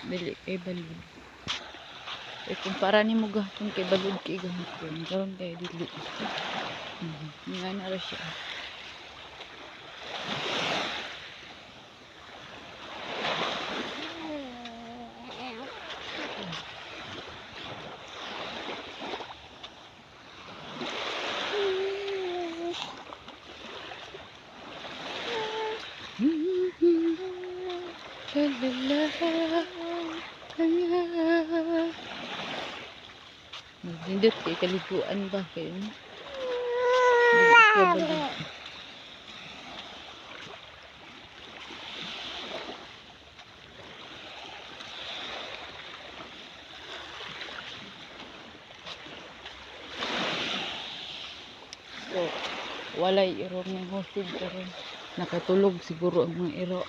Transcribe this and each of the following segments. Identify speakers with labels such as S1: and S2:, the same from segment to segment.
S1: Dili kay balod. Eh kumpara nimo gahapon kay balod kay gahapon, karon kay dili. Nga na ra siya. Nindot kay kaliguan ba kayo? Dili siya balod. So, walay iro ng hosig karon. Nakatulog siguro ang mga iro.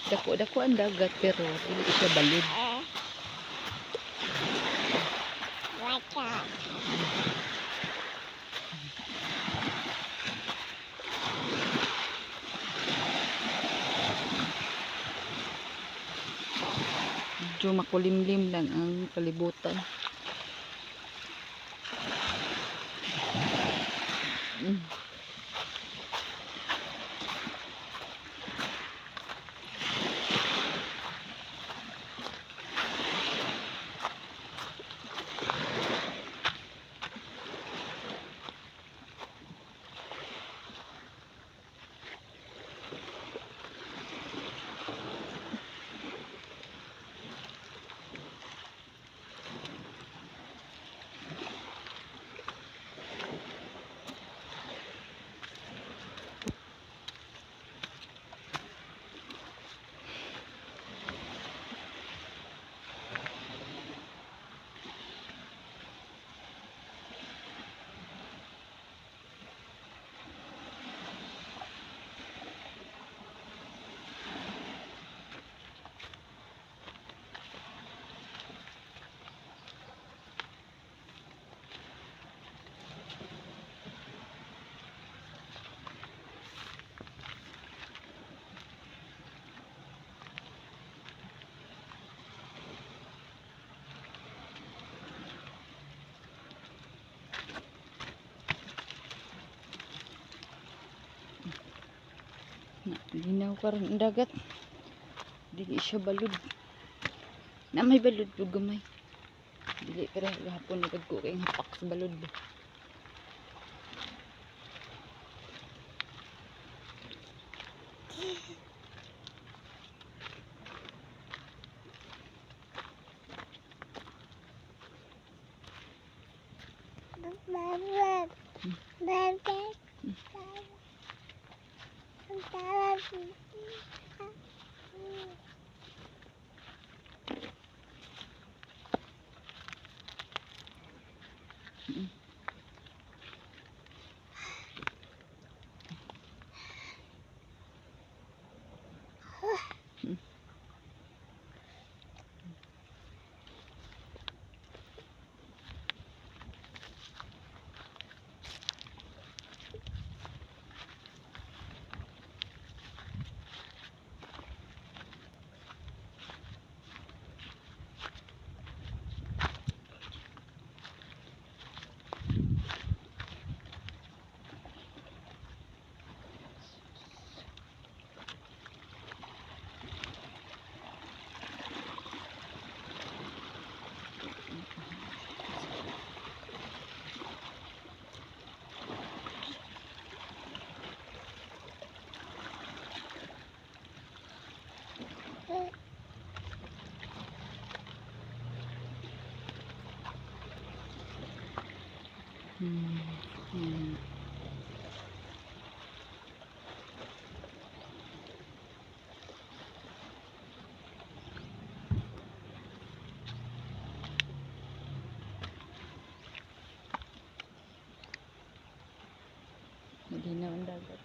S1: Dako-dako ang dagat pero hindi siya balod. Medyo makulimlim lang ang kalibutan. Linaw karon ang dagat. Dili siya balod. Na may balod pud gamay. Dili pero gahapon nagko kay hapak sa balod. Malinaw ang dagat.